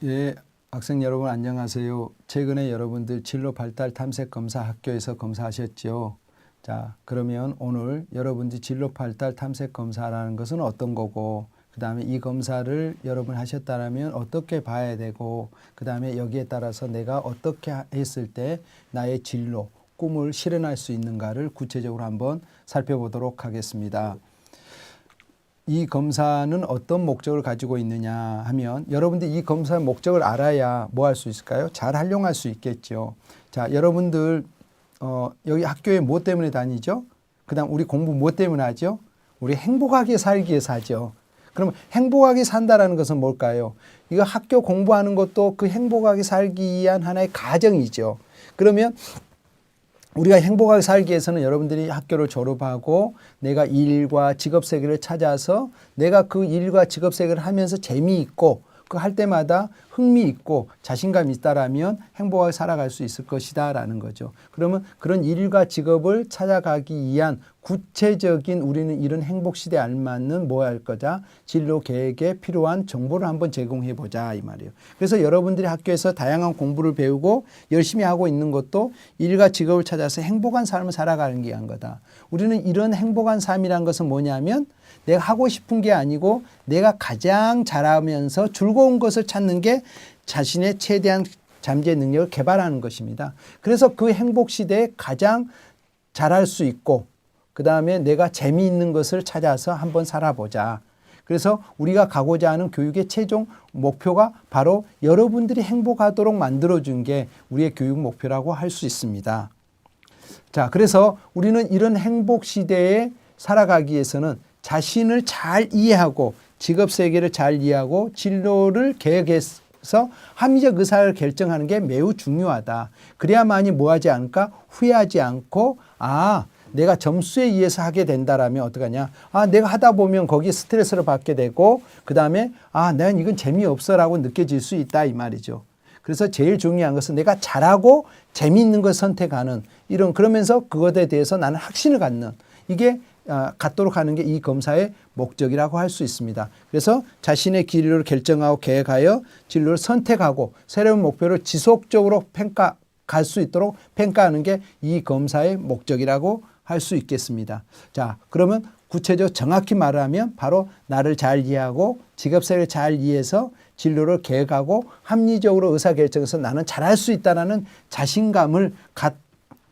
예, 학생 여러분 안녕하세요. 최근에 여러분들 진로 발달 탐색 검사 학교에서 검사하셨죠? 자, 그러면 오늘 여러분들 진로 발달 탐색 검사라는 것은 어떤 거고, 그 다음에 이 검사를 여러분 하셨다면 어떻게 봐야 되고, 그 다음에 여기에 따라서 내가 어떻게 했을 때 나의 진로, 꿈을 실현할 수 있는가를 구체적으로 한번 살펴보도록 하겠습니다. 이 검사는 어떤 목적을 가지고 있느냐 하면, 여러분들 이 검사의 목적을 알아야 뭐 할 수 있을까요? 잘 활용할 수 있겠죠. 자, 여러분들 여기 학교에 뭐 때문에 다니죠? 그 다음 우리 공부 뭐 때문에 하죠? 우리 행복하게 살기 위해서 하죠. 그럼 행복하게 산다라는 것은 뭘까요? 이거 학교 공부하는 것도 그 행복하게 살기 위한 하나의 과정이죠. 그러면 우리가 행복하게 살기 위해서는 여러분들이 학교를 졸업하고 내가 일과 직업 세계를 찾아서 내가 그 일과 직업 세계를 하면서 재미있고 그 할 때마다 흥미있고 자신감 있다라면 행복하게 살아갈 수 있을 것이다 라는 거죠. 그러면 그런 일과 직업을 찾아가기 위한 구체적인 우리는 이런 행복 시대에 알맞는 뭐 할 거자 진로 계획에 필요한 정보를 한번 제공해 보자 이 말이에요. 그래서 여러분들이 학교에서 다양한 공부를 배우고 열심히 하고 있는 것도 일과 직업을 찾아서 행복한 삶을 살아가는 게 한 거다. 우리는 이런 행복한 삶이란 것은 뭐냐면 내가 하고 싶은 게 아니고 내가 가장 잘하면서 즐거운 것을 찾는 게 자신의 최대한 잠재 능력을 개발하는 것입니다. 그래서 그 행복 시대에 가장 잘할 수 있고 그 다음에 내가 재미있는 것을 찾아서 한번 살아보자. 그래서 우리가 가고자 하는 교육의 최종 목표가 바로 여러분들이 행복하도록 만들어준 게 우리의 교육 목표라고 할 수 있습니다. 자, 그래서 우리는 이런 행복 시대에 살아가기 위해서는 자신을 잘 이해하고 직업 세계를 잘 이해하고 진로를 계획해서 합리적 의사를 결정하는 게 매우 중요하다. 그래야만이 뭐 하지 않을까? 후회하지 않고 내가 점수에 의해서 하게 된다라면 어떡하냐? 내가 하다 보면 거기에 스트레스를 받게 되고 그다음에 난 이건 재미없어라고 느껴질 수 있다 이 말이죠. 그래서 제일 중요한 것은 내가 잘하고 재미있는 걸 선택하는 이런 그러면서 그것에 대해서 나는 확신을 갖는 이게 갖도록 하는 게 이 검사의 목적이라고 할 수 있습니다. 그래서 자신의 진로를 결정하고 계획하여 진로를 선택하고 새로운 목표를 지속적으로 갈 수 있도록 평가하는 게 이 검사의 목적이라고 할 수 있겠습니다. 자, 그러면 구체적으로 정확히 말하면 바로 나를 잘 이해하고 직업세를 잘 이해해서 진로를 계획하고 합리적으로 의사결정해서 나는 잘할 수 있다는 자신감을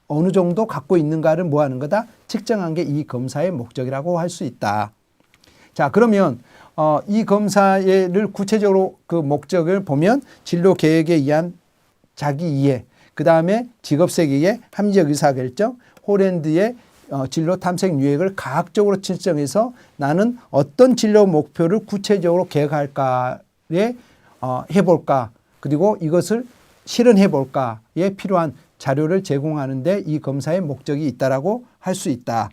어느 정도 갖고 있는가를 뭐 하는 거다? 측정한 게 이 검사의 목적이라고 할 수 있다. 자, 그러면 이 검사를 구체적으로 그 목적을 보면 진로 계획에 의한 자기 이해, 그 다음에 직업 세계의 합리적 의사결정, 홀랜드의 진로 탐색 유형을 과학적으로 측정해서 나는 어떤 진로 목표를 구체적으로 계획할까에 해볼까, 그리고 이것을 실현해볼까에 필요한 자료를 제공하는데 이 검사의 목적이 있다라고 할 수 있다.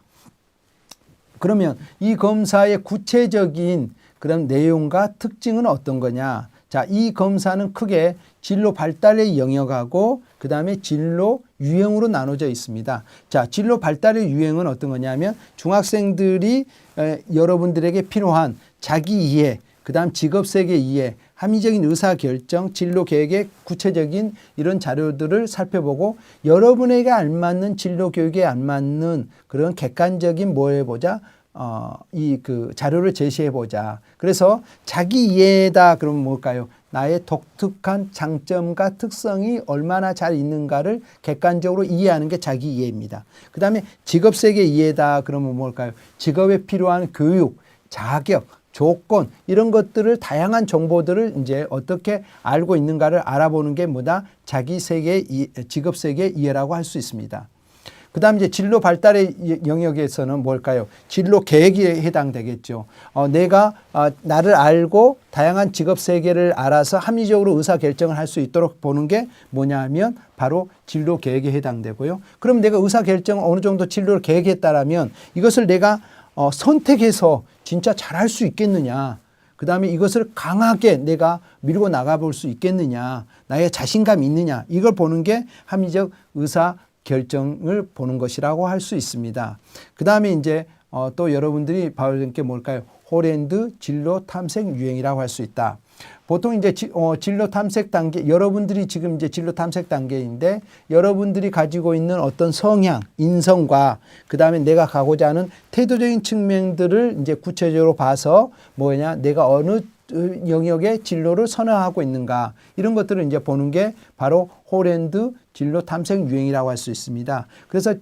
그러면 이 검사의 구체적인 그런 내용과 특징은 어떤 거냐? 자, 이 검사는 크게 진로 발달의 영역하고 그 다음에 진로 유형으로 나눠져 있습니다. 자, 진로 발달의 유형은 어떤 거냐면 중학생들이 여러분들에게 필요한 자기 이해, 그 다음 직업세계 이해, 합리적인 의사결정, 진로 계획의 구체적인 이런 자료들을 살펴보고 여러분에게 알맞는 진로 교육에 알맞는 그런 객관적인 뭐 해보자. 그 자료를 제시해보자. 그래서 자기 이해다 그러면 뭘까요? 나의 독특한 장점과 특성이 얼마나 잘 있는가를 객관적으로 이해하는 게 자기 이해입니다. 그 다음에 직업세계 이해다 그러면 뭘까요? 직업에 필요한 교육, 자격, 조건 이런 것들을 다양한 정보들을 이제 어떻게 알고 있는가를 알아보는 게 뭐다? 자기 세계, 직업 세계 이해라고 할 수 있습니다. 그 다음 이제 진로 발달의 영역에서는 뭘까요? 진로 계획에 해당되겠죠. 내가 나를 알고 다양한 직업 세계를 알아서 합리적으로 의사결정을 할 수 있도록 보는 게 뭐냐 하면 바로 진로 계획에 해당되고요. 그럼 내가 의사결정을 어느 정도 진로를 계획했다라면 이것을 내가 선택해서 진짜 잘할 수 있겠느냐. 그 다음에 이것을 강하게 내가 밀고 나가볼 수 있겠느냐. 나의 자신감이 있느냐. 이걸 보는 게 합리적 의사 결정을 보는 것이라고 할 수 있습니다. 그 다음에 이제 또 여러분들이 봐올 게 뭘까요? 홀핸드 진로 탐색 유행이라고 할 수 있다. 보통 이제 진로 탐색 단계, 여러분들이 지금 이제 진로 탐색 단계인데 여러분들이 가지고 있는 어떤 성향, 인성과 그 다음에 내가 가고자 하는 태도적인 측면들을 이제 구체적으로 봐서 뭐냐, 내가 어느 영역의 진로를 선호하고 있는가, 이런 것들을 이제 보는 게 바로 홀핸드 진로 탐색 유행이라고 할 수 있습니다. 그래서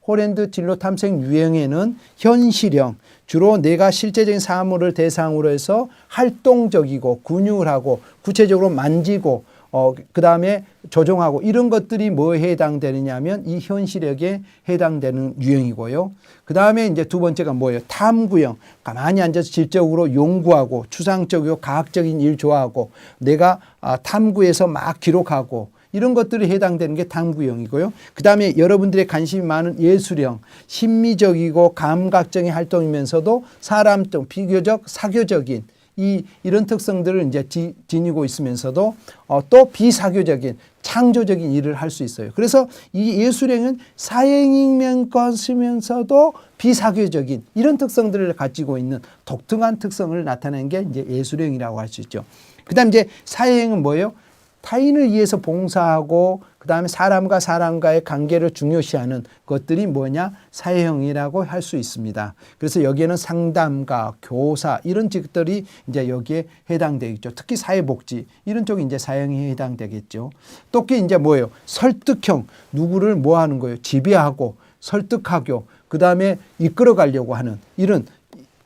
홀핸드 진로 탐색 유형에는 현실형, 주로 내가 실제적인 사물을 대상으로 해서 활동적이고 근육을 하고 구체적으로 만지고 그 다음에 조종하고 이런 것들이 뭐에 해당되느냐 하면 이 현실력에 해당되는 유형이고요. 그 다음에 이제 두 번째가 뭐예요? 탐구형. 가만히 앉아서 질적으로 연구하고 추상적이고 과학적인 일 좋아하고 내가 탐구해서 막 기록하고 이런 것들이 해당되는 게 탐구형이고요. 그 다음에 여러분들의 관심이 많은 예술형, 심미적이고 감각적인 활동이면서도 사람적, 비교적 사교적인 이런 특성들을 이제 지니고 있으면서도 또 비사교적인 창조적인 일을 할 수 있어요. 그래서 이 예술형은 사행이면 것이면서도 비사교적인 이런 특성들을 가지고 있는 독특한 특성을 나타내는 게 이제 예술형이라고 할 수 있죠. 그 다음 이제 사행은 뭐예요? 타인을 위해서 봉사하고 그 다음에 사람과 사람과의 관계를 중요시하는 것들이 뭐냐? 사회형이라고 할 수 있습니다. 그래서 여기에는 상담가, 교사 이런 직들이 이제 여기에 해당되겠죠. 특히 사회복지 이런 쪽이 이제 사회형에 해당되겠죠. 또 이제 뭐예요? 설득형, 누구를 뭐 하는 거예요? 지배하고 설득하고 그 다음에 이끌어가려고 하는 이런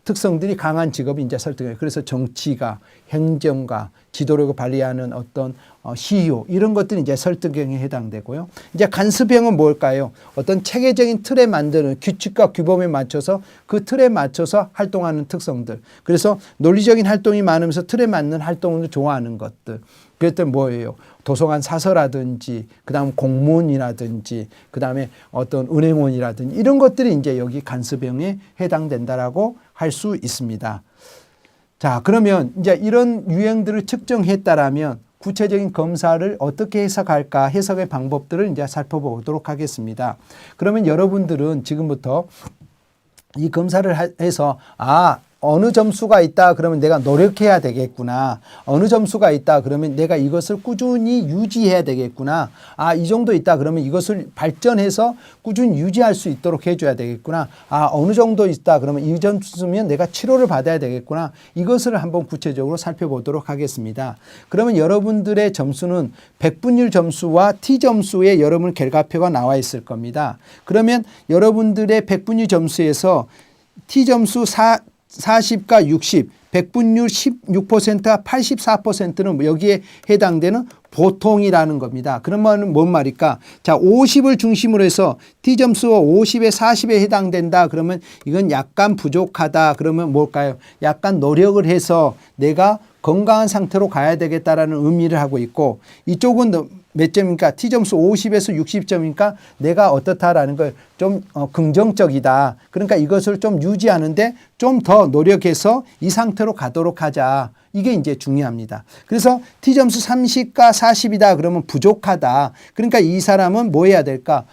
특성들이 강한 직업이 이제 설득이에요. 그래서 정치가, 행정가, 지도력을 발휘하는 어떤 CEO 이런 것들이 이제 설득형에 해당되고요. 이제 간섭형은 뭘까요? 어떤 체계적인 틀에 만드는 규칙과 규범에 맞춰서 그 틀에 맞춰서 활동하는 특성들. 그래서 논리적인 활동이 많으면서 틀에 맞는 활동을 좋아하는 것들. 그랬더니 뭐예요? 도서관 사서라든지 그다음 공무원이라든지 그다음에 어떤 은행원이라든지 이런 것들이 이제 여기 간섭형에 해당된다라고 할 수 있습니다. 자, 그러면 이제 이런 유형들을 측정했다라면 구체적인 검사를 어떻게 해석할까, 해석의 방법들을 이제 살펴보도록 하겠습니다. 그러면 여러분들은 지금부터 이 검사를 해서 어느 점수가 있다 그러면 내가 노력해야 되겠구나. 어느 점수가 있다 그러면 내가 이것을 꾸준히 유지해야 되겠구나. 이 정도 있다 그러면 이것을 발전해서 꾸준히 유지할 수 있도록 해줘야 되겠구나. 어느 정도 있다 그러면 이 점수면 내가 치료를 받아야 되겠구나. 이것을 한번 구체적으로 살펴보도록 하겠습니다. 그러면 여러분들의 점수는 백분율 점수와 T점수의 여러분 결과표가 나와 있을 겁니다. 그러면 여러분들의 백분율 점수에서 T점수 40과 60, 백분율 16%와 84%는 여기에 해당되는 보통이라는 겁니다. 그러면 뭔 말일까? 자, 50을 중심으로 해서 T점수가 50에 40에 해당된다. 그러면 이건 약간 부족하다. 그러면 뭘까요? 약간 노력을 해서 내가 건강한 상태로 가야 되겠다라는 의미를 하고 있고, 이쪽은 몇 점입니까? T점수 50에서 60점이니까 내가 어떻다라는 걸 좀 긍정적이다. 그러니까 이것을 좀 유지하는데 좀 더 노력해서 이 상태로 가도록 하자. 이게 이제 중요합니다. 그래서 T점수 30과 40이다 그러면 부족하다. 그러니까 이 사람은 뭐 해야 될까?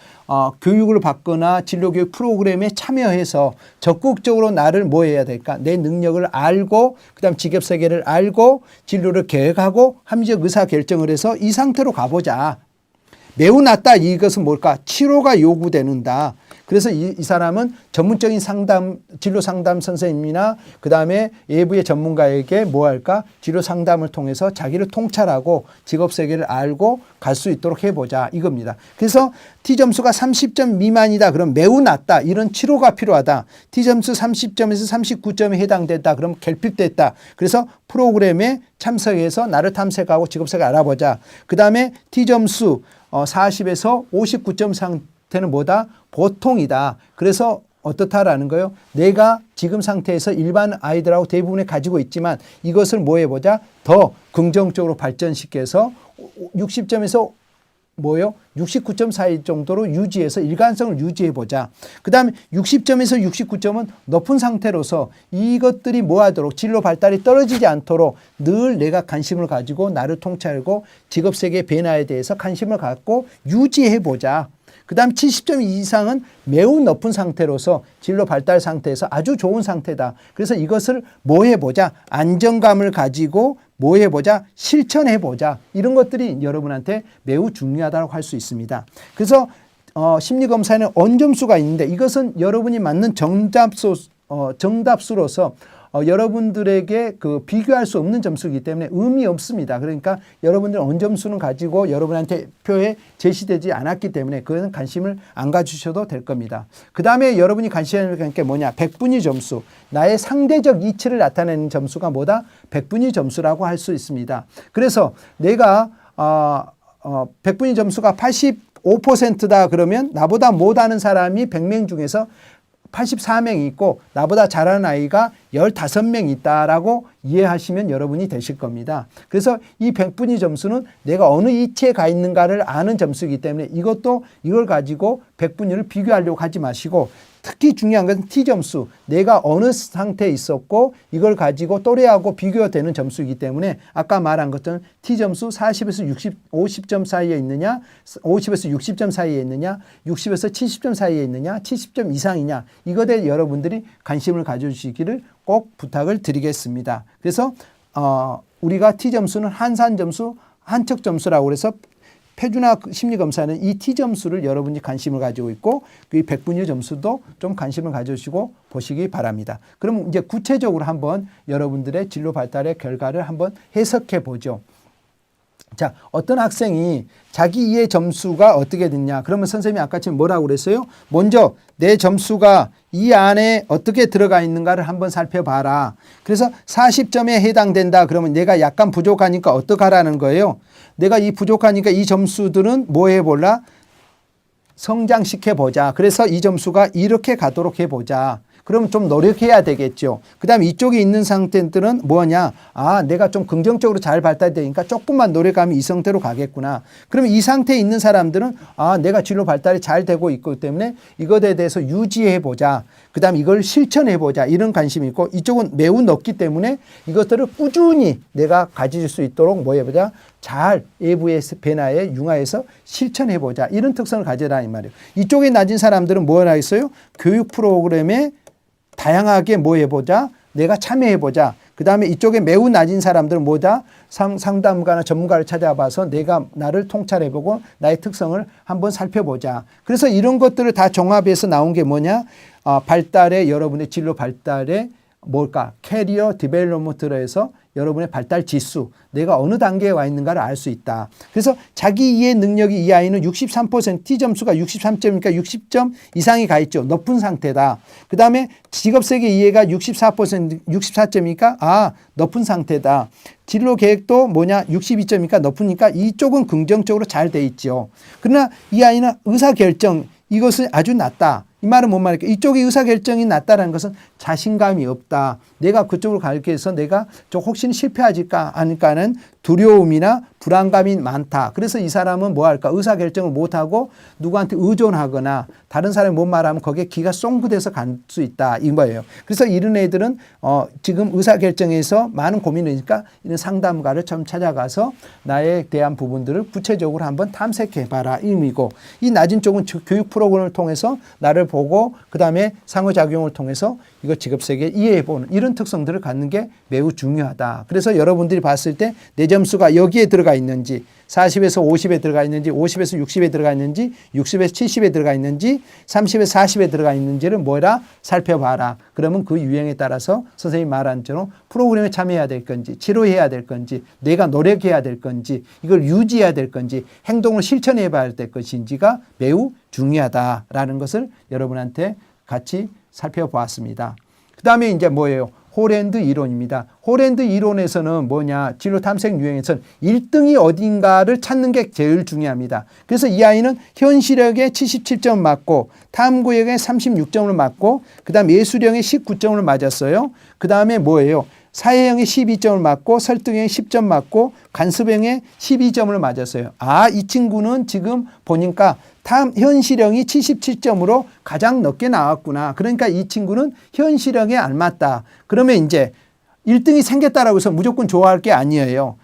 교육을 받거나 진로교육 프로그램에 참여해서 적극적으로 나를 뭐 해야 될까? 내 능력을 알고 그다음 직업세계를 알고 진로를 계획하고 합리적 의사결정을 해서 이 상태로 가보자. 매우 낮다. 이것은 뭘까? 치료가 요구되는다. 그래서 이 사람은 전문적인 상담, 진로 상담 선생님이나 그 다음에 외부의 전문가에게 뭐 할까? 진로 상담을 통해서 자기를 통찰하고 직업 세계를 알고 갈 수 있도록 해보자. 이겁니다. 그래서 T점수가 30점 미만이다. 그럼 매우 낮다. 이런 치료가 필요하다. T점수 30점에서 39점에 해당된다. 그럼 결핍됐다. 그래서 프로그램에 참석해서 나를 탐색하고 직업 세계를 알아보자. 그 다음에 T점수 40에서 59점 상태는 뭐다? 보통이다. 그래서 어떻다라는 거예요? 내가 지금 상태에서 일반 아이들하고 대부분에 가지고 있지만 이것을 뭐 해보자? 더 긍정적으로 발전시켜서 60점에서 뭐요? 69점 사이 정도로 유지해서 일관성을 유지해보자. 그 다음에 60점에서 69점은 높은 상태로서 이것들이 뭐 하도록 진로 발달이 떨어지지 않도록 늘 내가 관심을 가지고 나를 통찰하고 직업세계 변화에 대해서 관심을 갖고 유지해보자. 그 다음에 70점 이상은 매우 높은 상태로서 진로 발달 상태에서 아주 좋은 상태다. 그래서 이것을 뭐 해보자? 안정감을 가지고 뭐 해보자? 실천해보자. 이런 것들이 여러분한테 매우 중요하다고 할 수 있습니다. 그래서 심리검사에는 언점수가 있는데 이것은 여러분이 맞는 정답수로서 여러분들에게 그 비교할 수 없는 점수이기 때문에 의미 없습니다. 그러니까 여러분들은 언점수는 가지고 여러분한테 표에 제시되지 않았기 때문에 그거는 관심을 안 가주셔도 될 겁니다. 그 다음에 여러분이 관심을 갖는 게 뭐냐? 백분위 점수. 나의 상대적 이치를 나타내는 점수가 뭐다? 백분위 점수라고 할 수 있습니다. 그래서 내가 백분위 점수가 85%다 그러면 나보다 못하는 사람이 100명 중에서 84명이 있고 나보다 잘하는 아이가 15명 있다라고 이해하시면 여러분이 되실 겁니다. 그래서 이 백분위 점수는 내가 어느 이치에 가 있는가를 아는 점수이기 때문에 이걸 가지고 백분위를 비교하려고 하지 마시고 특히 중요한 것은 T점수. 내가 어느 상태에 있었고 이걸 가지고 또래하고 비교되는 점수이기 때문에 아까 말한 것처럼 T점수 40에서 50점 사이에 있느냐, 50에서 60점 사이에 있느냐, 60에서 70점 사이에 있느냐, 70점 이상이냐. 이것에 여러분들이 관심을 가져주시기를 꼭 부탁을 드리겠습니다. 그래서 우리가 T점수는 한산점수, 한척점수라고 해서 표준화 심리검사는 이 T점수를 여러분이 관심을 가지고 있고 그 백분위 점수도 좀 관심을 가져주시고 보시기 바랍니다. 그럼 이제 구체적으로 한번 여러분들의 진로 발달의 결과를 한번 해석해 보죠. 자, 어떤 학생이 자기 이해 점수가 어떻게 됐냐. 그러면 선생님이 아까 지금 뭐라고 그랬어요? 먼저 내 점수가 이 안에 어떻게 들어가 있는가를 한번 살펴봐라. 그래서 40점에 해당된다. 그러면 내가 약간 부족하니까 어떡하라는 거예요? 내가 이 부족하니까 이 점수들은 뭐 해볼라? 성장시켜보자. 그래서 이 점수가 이렇게 가도록 해보자. 그럼 좀 노력해야 되겠죠. 그 다음에 이쪽에 있는 상태들은 뭐냐? 내가 좀 긍정적으로 잘 발달되니까 조금만 노력하면 이 상태로 가겠구나. 그러면 이 상태에 있는 사람들은 내가 진로 발달이 잘 되고 있기 때문에 이것에 대해서 유지해보자. 그 다음에 이걸 실천해보자. 이런 관심이 있고 이쪽은 매우 높기 때문에 이것들을 꾸준히 내가 가질 수 있도록 뭐 해보자. 잘 AVS 변화에 융화해서 실천해보자. 이런 특성을 가져라 이 말이에요. 이쪽에 낮은 사람들은 뭐 하겠어요? 교육 프로그램에 다양하게 뭐 해보자. 내가 참여해보자. 그 다음에 이쪽에 매우 낮은 사람들은 뭐다? 상담가나 전문가를 찾아봐서 내가 나를 통찰해보고 나의 특성을 한번 살펴보자. 그래서 이런 것들을 다 종합해서 나온 게 뭐냐? 발달에 여러분의 진로 발달에 뭘까? 캐리어 디벨롭먼트로 해서 여러분의 발달 지수, 내가 어느 단계에 와 있는가를 알 수 있다. 그래서 자기 이해 능력이 이 아이는 63%, T점수가 63점이니까 60점 이상이 가 있죠. 높은 상태다. 그 다음에 직업세계 이해가 64%, 64점이니까 높은 상태다. 진로 계획도 뭐냐? 62점이니까 높으니까 이쪽은 긍정적으로 잘 돼 있죠. 그러나 이 아이는 의사결정, 이것은 아주 낮다. 이 말은 뭔 말일까? 이쪽에 의사결정이 낮다라는 것은 자신감이 없다. 내가 그쪽으로 가기 위해서 내가 혹시 실패하질까 하니까는 두려움이나 불안감이 많다. 그래서 이 사람은 뭐 할까? 의사결정을 못하고 누구한테 의존하거나 다른 사람이 뭔 말하면 거기에 기가 쫑긋해서 갈 수 있다. 이거예요. 그래서 이런 애들은 지금 의사결정에서 많은 고민을 하니까 이런 상담가를 좀 찾아가서 나에 대한 부분들을 구체적으로 한번 탐색해봐라. 의미고 이 낮은 쪽은 교육 프로그램을 통해서 나를 보고 그 다음에 상호작용을 통해서 이거 직업세계 이해해보는 이런 특성들을 갖는 게 매우 중요하다. 그래서 여러분들이 봤을 때 내 점수가 여기에 들어가 있는지 40에서 50에 들어가 있는지 50에서 60에 들어가 있는지 60에서 70에 들어가 있는지 30에서 40에 들어가 있는지를 뭐라 살펴봐라. 그러면 그 유형에 따라서 선생님이 말한 대로 프로그램에 참여해야 될 건지 치료해야 될 건지 내가 노력해야 될 건지 이걸 유지해야 될 건지 행동을 실천해 봐야 될 것인지가 매우 중요하다라는 것을 여러분한테 같이 살펴보았습니다. 그 다음에 이제 뭐예요? 홀랜드 이론입니다. 홀랜드 이론에서는 뭐냐? 진로 탐색 유형에서는 1등이 어딘가를 찾는 게 제일 중요합니다. 그래서 이 아이는 현실력에 77점 맞고 탐구력에 36점을 맞고 그 다음 예술형에 19점을 맞았어요. 그 다음에 뭐예요? 사회형에 12점을 맞고 설득형에 10점 맞고 간섭형에 12점을 맞았어요. 이 친구는 지금 보니까 현실형이 77점으로 가장 높게 나왔구나. 그러니까 이 친구는 현실형에 알맞다. 그러면 이제 1등이 생겼다라고 해서 무조건 좋아할 게 아니에요.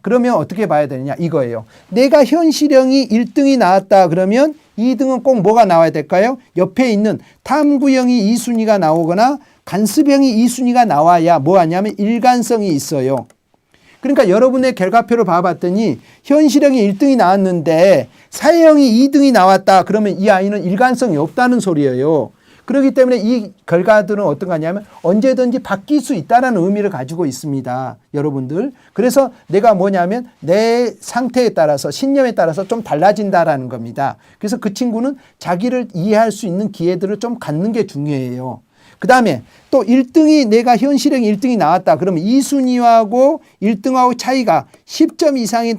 그러면 어떻게 봐야 되느냐 이거예요. 내가 현실형이 1등이 나왔다 그러면 2등은 꼭 뭐가 나와야 될까요? 옆에 있는 탐구형이 2순위가 나오거나 간습형이 2순위가 나와야 뭐 하냐면 일관성이 있어요. 그러니까 여러분의 결과표를 봐봤더니 현실형이 1등이 나왔는데 사회형이 2등이 나왔다. 그러면 이 아이는 일관성이 없다는 소리예요. 그렇기 때문에 이 결과들은 어떤 거냐면 언제든지 바뀔 수 있다는 의미를 가지고 있습니다. 여러분들. 그래서 내가 뭐냐면 내 상태에 따라서 신념에 따라서 좀 달라진다라는 겁니다. 그래서 그 친구는 자기를 이해할 수 있는 기회들을 좀 갖는 게 중요해요. 그 다음에 또 1등이 내가 현실형 1등이 나왔다. 그러면 2순위하고 1등하고 차이가 10점 이상이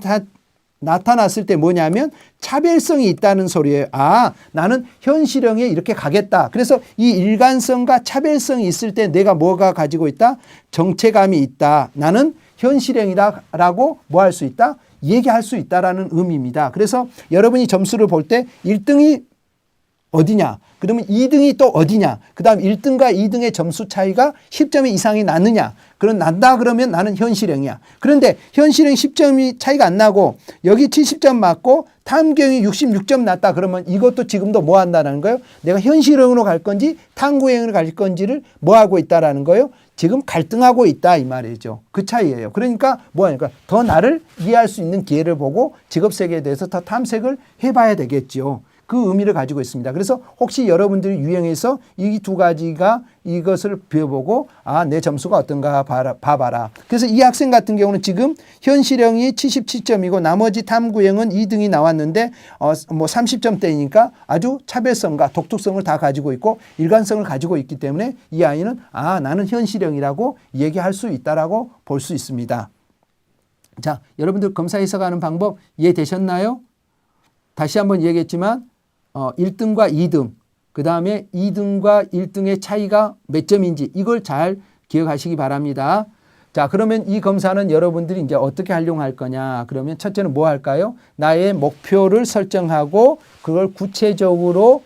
나타났을 때 뭐냐면 차별성이 있다는 소리예요. 아, 나는 현실형에 이렇게 가겠다. 그래서 이 일관성과 차별성이 있을 때 내가 뭐가 가지고 있다? 정체감이 있다. 나는 현실형이다라고 뭐 할 수 있다? 얘기할 수 있다라는 의미입니다. 그래서 여러분이 점수를 볼 때 1등이 어디냐? 그러면 2등이 또 어디냐? 그 다음 1등과 2등의 점수 차이가 10점 이상이 나느냐? 난다 그러면 나는 현실형이야. 그런데 현실형 10점이 차이가 안 나고 여기 70점 맞고 탐구형이 66점 났다. 그러면 이것도 지금도 뭐 한다는 거예요? 내가 현실형으로 갈 건지 탐구형으로 갈 건지를 뭐 하고 있다라는 거예요? 지금 갈등하고 있다 이 말이죠. 그 차이예요. 그러니까 뭐 하니까 더 나를 이해할 수 있는 기회를 보고 직업세계에 대해서 더 탐색을 해봐야 되겠죠. 그 의미를 가지고 있습니다. 그래서 혹시 여러분들이 유형에서 이 두 가지가 이것을 비워보고 아, 내 점수가 어떤가 봐봐라. 그래서 이 학생 같은 경우는 지금 현실형이 77점이고 나머지 탐구형은 2등이 나왔는데 뭐 30점대이니까 아주 차별성과 독특성을 다 가지고 있고 일관성을 가지고 있기 때문에 이 아이는 아, 나는 현실형이라고 얘기할 수 있다라고 볼 수 있습니다. 자, 여러분들 검사 해석하는 방법 이해되셨나요? 다시 한번 얘기했지만 1등과 2등, 그 다음에 2등과 1등의 차이가 몇 점인지 이걸 잘 기억하시기 바랍니다. 자, 그러면 이 검사는 여러분들이 이제 어떻게 활용할 거냐? 그러면 첫째는 뭐 할까요? 나의 목표를 설정하고 그걸 구체적인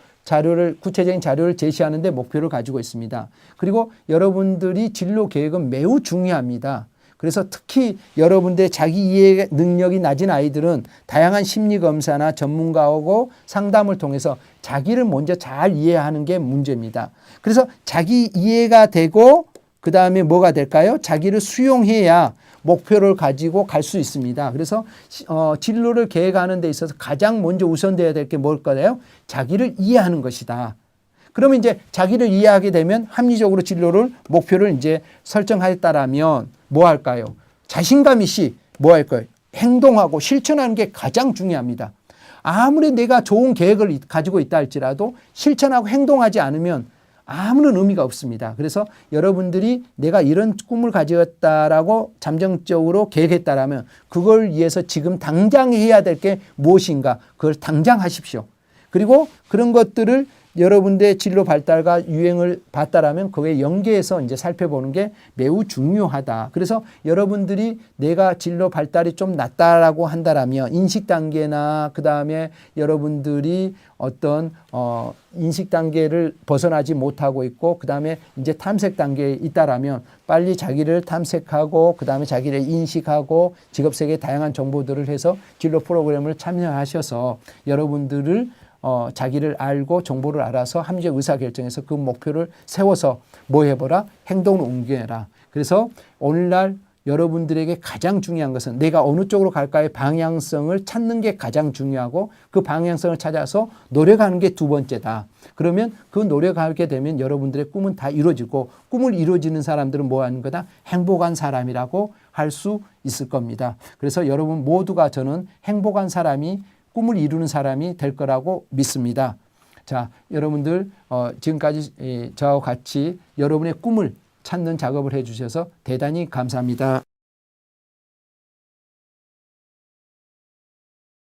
자료를 제시하는데 목표를 가지고 있습니다. 그리고 여러분들이 진로 계획은 매우 중요합니다. 그래서 특히 여러분들의 자기 이해 능력이 낮은 아이들은 다양한 심리검사나 전문가하고 상담을 통해서 자기를 먼저 잘 이해하는 게 문제입니다. 그래서 자기 이해가 되고 그 다음에 뭐가 될까요? 자기를 수용해야 목표를 가지고 갈 수 있습니다. 그래서 진로를 계획하는 데 있어서 가장 먼저 우선돼야 될 게 뭘까요? 자기를 이해하는 것이다. 그러면 이제 자기를 이해하게 되면 합리적으로 진로를 목표를 이제 설정했다라면 뭐 할까요? 자신감 있이 뭐 할까요? 행동하고 실천하는 게 가장 중요합니다. 아무리 내가 좋은 계획을 가지고 있다 할지라도 실천하고 행동하지 않으면 아무런 의미가 없습니다. 그래서 여러분들이 내가 이런 꿈을 가졌다라고 잠정적으로 계획했다라면 그걸 위해서 지금 당장 해야 될 게 무엇인가 그걸 당장 하십시오. 그리고 그런 것들을 여러분들의 진로 발달과 유행을 봤다라면 그에 연계해서 이제 살펴보는 게 매우 중요하다. 그래서 여러분들이 내가 진로 발달이 좀 낮다라고 한다라면 인식 단계나 그 다음에 여러분들이 어떤 인식 단계를 벗어나지 못하고 있고 그 다음에 이제 탐색 단계에 있다라면 빨리 자기를 탐색하고 그 다음에 자기를 인식하고 직업세계의 다양한 정보들을 해서 진로 프로그램을 참여하셔서 여러분들을 자기를 알고 정보를 알아서 합리적 의사결정에서 그 목표를 세워서 뭐 해보라? 행동을 옮겨내라. 그래서 오늘날 여러분들에게 가장 중요한 것은 내가 어느 쪽으로 갈까의 방향성을 찾는 게 가장 중요하고 그 방향성을 찾아서 노력하는 게 두 번째다. 그러면 그 노력하게 되면 여러분들의 꿈은 다 이루어지고 꿈을 이루어지는 사람들은 뭐 하는 거다? 행복한 사람이라고 할 수 있을 겁니다. 그래서 여러분 모두가 저는 행복한 사람이 꿈을 이루는 사람이 될 거라고 믿습니다. 자, 여러분들 지금까지 저와 같이 여러분의 꿈을 찾는 작업을 해주셔서 대단히 감사합니다.